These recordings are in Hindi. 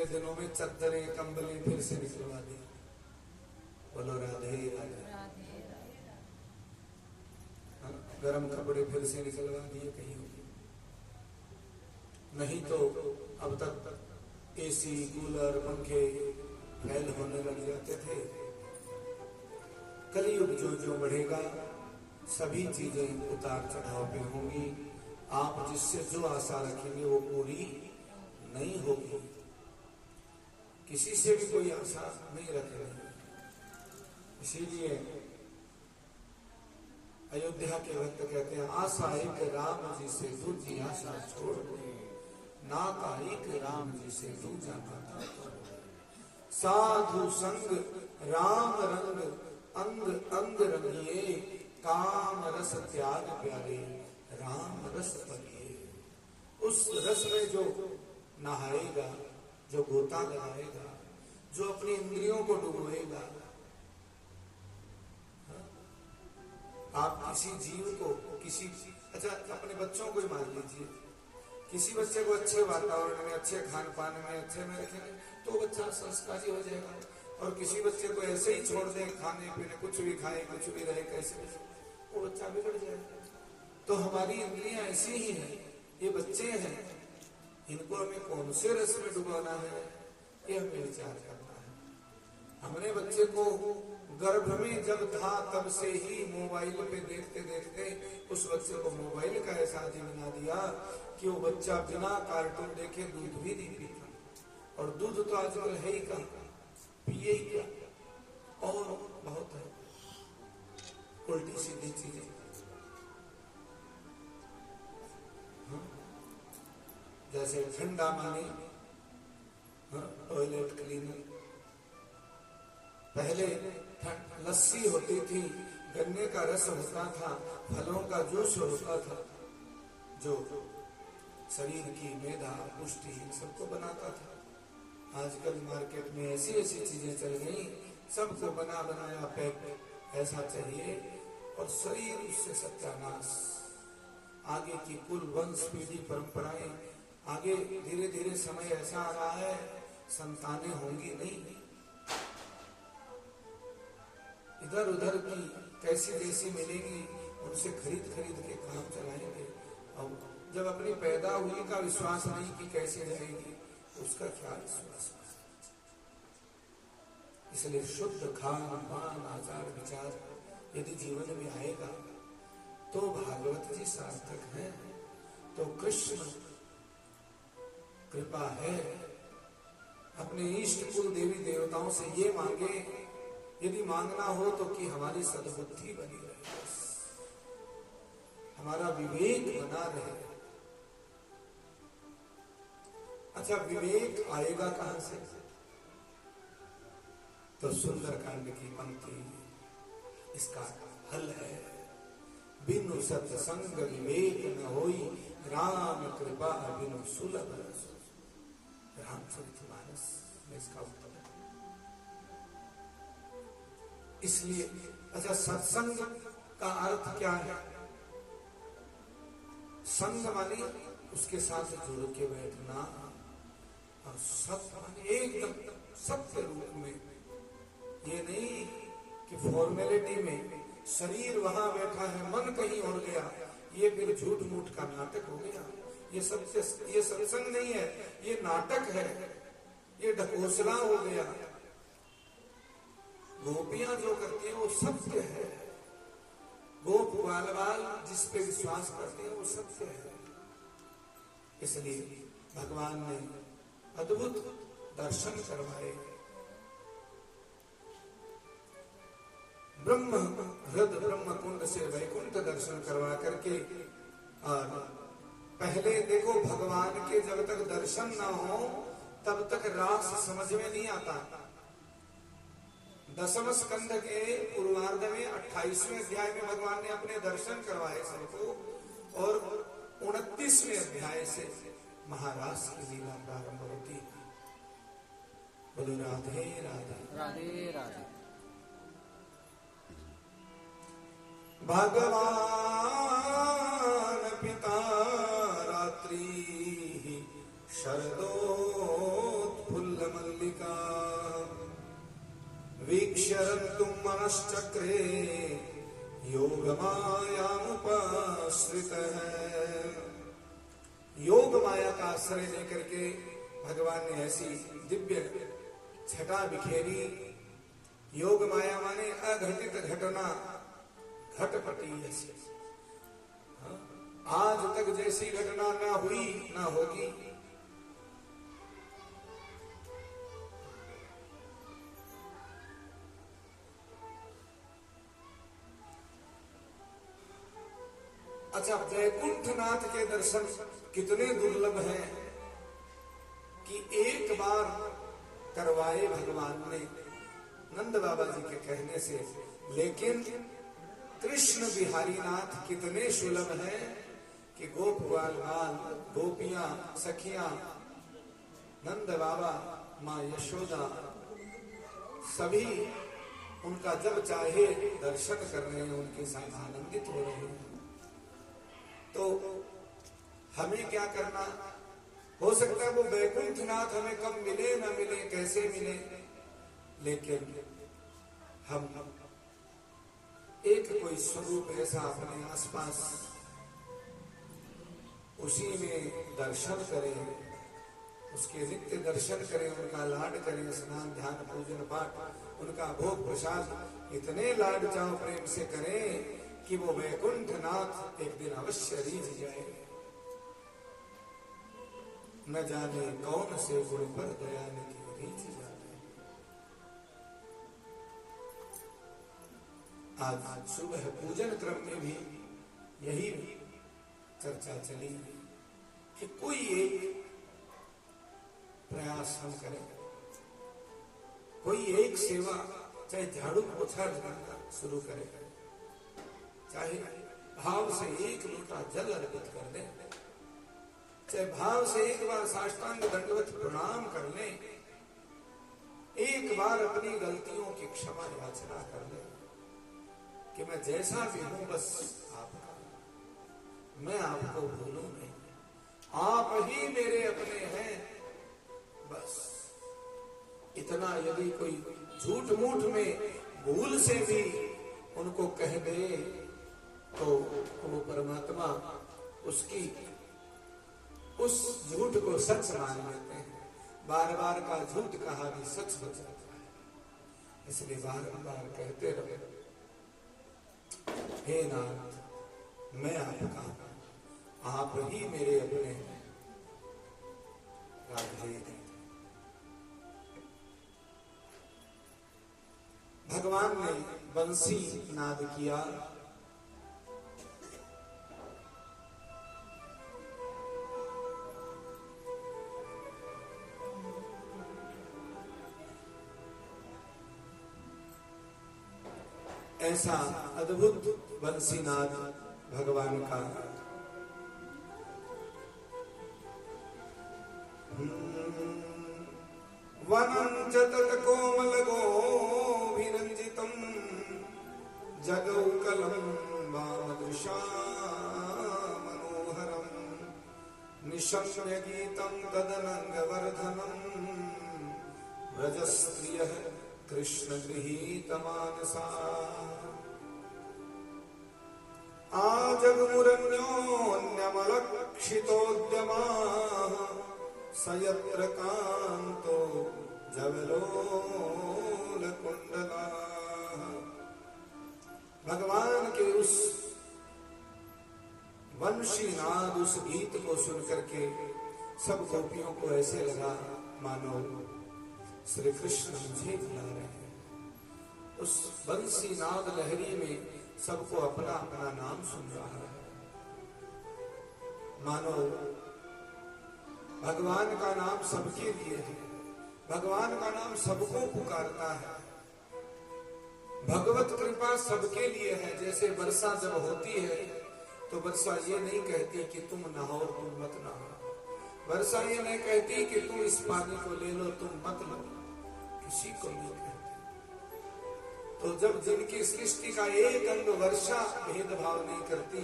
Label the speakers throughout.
Speaker 1: तीसरे दिनों में चद्दरें कंबलें फिर से निकलवा दी। बोलो राधे राधे। गरम कपड़े फिर से निकलवा दिए कहीं होगी, नहीं तो अब तक एसी कूलर पंखे फैल होने लग जाते थे। कलयुग जो जो बढ़ेगा सभी चीजें उतार चढ़ाव पे होंगी। आप जिससे जो आशा रखेंगे वो पूरी नहीं होगी। किसी से भी कोई आशा नहीं रखेंगे। इसीलिए अयोध्या के भक्त कहते हैं, आशा एक राम जी से दूजी आशा छोड़ दे, नाता एक राम जी से दूजा नाता छोड़ दे। साधु संग राम रंग अंग अंग रंगिए, काम रस त्याग प्यारे राम रस बनिए। उस रस में जो नहाएगा, जो गोता लगाएगा, जो अपनी इंद्रियों को डुबोएगा। आप किसी जीव को किसी अपने बच्चों को ही मान लीजिए, किसी बच्चे को अच्छे वातावरण में, अच्छे खान पान में, अच्छे में रखेंगे तो बच्चा संस्कारी हो जाएगा। और किसी बच्चे को ऐसे ही छोड़ दें, खाने पीने कुछ भी खाए कुछ भी रहे कैसे, वो बच्चा बिगड़ जाएगा। तो हमारी इंद्रियां ऐसी ही हैं, ये बच्चे हैं, इनको हमें कौन से रस में डुबाना है ये हमें विचार करना है। हमने बच्चे को गर्भ में जब था तब से ही मोबाइल पे देखते देखते उस बच्चे को मोबाइल का ऐसा आदि बना दिया कि वो बच्चा बिना कार्टून देखे दूध भी नहीं पीता। और दूध तो आजकल है ही कहाँ, पिए ही क्या, और बहुत है उल्टी सीधी चीजें। जैसे ठंडा पानी, टॉयलेट क्लीनर, पहले लस्सी होती थी, गन्ने का रस होता था, फलों का जूस होता था, जो शरीर की मेधा पुष्टि सबको बनाता था। आजकल मार्केट में ऐसी ऐसी चीजें चल गई, सबको बना बनाया पैक ऐसा चाहिए, और शरीर उससे सत्यानाश। आगे की कुल वंश पीढ़ी परंपराएं, आगे धीरे धीरे समय ऐसा आ रहा है संतानें होंगी नहीं। इधर उधर की कैसी कैसी मिलेगी, उनसे खरीद खरीद के काम चलाएंगे। और जब अपनी पैदा हुई का विश्वास नहीं कि कैसे रहेगी, उसका क्या विश्वास। इसलिए शुद्ध खान पान आचार विचार यदि जीवन में आएगा तो भागवत जी सार्थक है, तो कृष्ण कृपा है। अपने इष्ट कुल देवी देवताओं से ये मांगे, यदि मांगना हो तो कि हमारी सद्बुद्धि बनी रहे, हमारा विवेक बना रहे। अच्छा, विवेक आएगा कहां से? तो सुंदरकांड की पंक्ति इसका हल है। बिनु सत्संग विवेक न होई, राम कृपा बिनु सुलभ रस। रामचरितमानस में इसका उत्तर है। इसलिए अच्छा, सत्संग का अर्थ क्या है? संग माने उसके साथ जुड़ के बैठना, और सत्य माने एकदम सत्य रूप में। ये नहीं कि फॉर्मेलिटी में शरीर वहां बैठा है, मन कहीं और गया, ये फिर झूठ मूठ का नाटक हो गया। ये सत्संग नहीं है, ये नाटक है, ये ढकोसला हो गया। गोपियां जो करती हैं वो सत्य है, गोप बाल बाल जिस पे विश्वास करते हैं वो सत्य है। इसलिए भगवान ने अद्भुत दर्शन करवाए। ब्रह्म हृद ब्रह्म कुंड से वैकुंठ दर्शन करवा करके। और पहले देखो, भगवान के जब तक दर्शन ना हो तब तक रास समझ में नहीं आता। दसम स्कंध के पूर्वार्ध में 28वें अध्याय में भगवान ने अपने दर्शन करवाए सबको, और 29वें अध्याय से महारास की लीला प्रारंभ होती है। बोलो राधे राधे
Speaker 2: राधे राधे।
Speaker 1: भगवान पिता रात्रि शरदोत्फुल्ल चरन्तु मनश्चक्रे योग मायामुपाश्रितः। योग माया का आश्रय लेकर के भगवान ने ऐसी दिव्य छटा बिखेरी। योग माया माने अघटित घटना घटपटी ऐसी, आज तक जैसी घटना ना हुई ना होगी। अच्छा, वैकुंठनाथ के दर्शन कितने दुर्लभ हैं कि एक बार करवाए भगवान ने नंद बाबा जी के कहने से, लेकिन कृष्ण बिहारी नाथ कितने सुलभ हैं कि गोप ग्वाल बाल गोपियां सखियां नंद बाबा माँ यशोदा सभी उनका जब चाहे दर्शन कर रहे हैं, उनके साथ आनंदित हो रहे हैं। तो हमें क्या करना? हो सकता है वो वैकुंठनाथ हमें कब मिले ना मिले, कैसे मिले, लेकिन हम एक कोई स्वरूप ऐसा अपने आसपास उसी में दर्शन करें, उसके नित्य दर्शन करें, उनका लाड करें, स्नान ध्यान पूजन पाठ, उनका भोग प्रसाद इतने लाड चाव प्रेम से करें कि वो वैकुंठनाथ एक दिन अवश्य रीझ जाए। न जाने कौन से गुण पर दया निधि रीझ जाए। आज सुबह पूजन क्रम में भी यही चर्चा चली कि कोई एक प्रयास हम करें, कोई एक सेवा, चाहे झाड़ू पोछा लगाना शुरू करें, चाहे भाव से एक लोटा जल अर्पित कर दें, चाहे भाव से एक बार साष्टांग दंडवत प्रणाम कर लें, एक बार अपनी गलतियों की क्षमा याचना कर लें कि मैं जैसा भी हूं बस आपका, मैं आपको भूलूं नहीं, आप ही मेरे अपने हैं। बस इतना यदि कोई झूठ मूठ में भूल से भी उनको कह दे तो वो परमात्मा उसकी उस झूठ को सच मान लेते हैं। बार बार का झूठ कहा भी सच हो जाता है। इसलिए बार कहते रहे, हे नाथ मैं आपका, आप ही मेरे अपने हैं। राधे। भगवान ने बंसी नाद किया। ऐसा अद्भुत बंसीनाद भगवान का। वनं च तत् कोमलगोभिरञ्जितं जगौकलं वामदृशा मनोहरं निशम्य गीतं तदनङ्गवर्धनं व्रजस्त्रियः कृष्ण गृहीतमानसा आजगमुरन्योन्यमलक्षितोद्यमाः स यत्र कान्तो जवलोलकुण्डलाः। भगवान के उस वंशीनाद, उस गीत को सुनकर के सब गोपियों को ऐसे लगा मानो श्री कृष्ण मुझे बुला रहे हैं। उस बंसीनाद लहरी में सबको अपना अपना नाम सुन रहा है, मानो भगवान का नाम सबके लिए है, भगवान का नाम सबको पुकारता है। भगवत कृपा सबके लिए है। जैसे वर्षा जब होती है तो वर्षा ये नहीं कहती कि तुम नहाओ, तुम मत नहाओ। वर्षा ये नहीं कहती कि तुम इस पानी को ले लो, तुम मत लो, किसी को नहीं कहती। तो जब जिनकी सृष्टि का एक अंग वर्षा भेदभाव नहीं करती,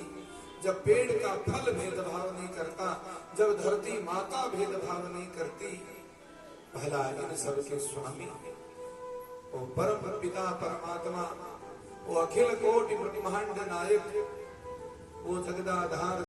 Speaker 1: जब पेड़ का फल भेदभाव नहीं करता, जब धरती माता भेदभाव नहीं करती, भला इन सबके स्वामी वो परम पिता परमात्मा, वो अखिल कोटि ब्रह्मांड नायक, वो जगदाधार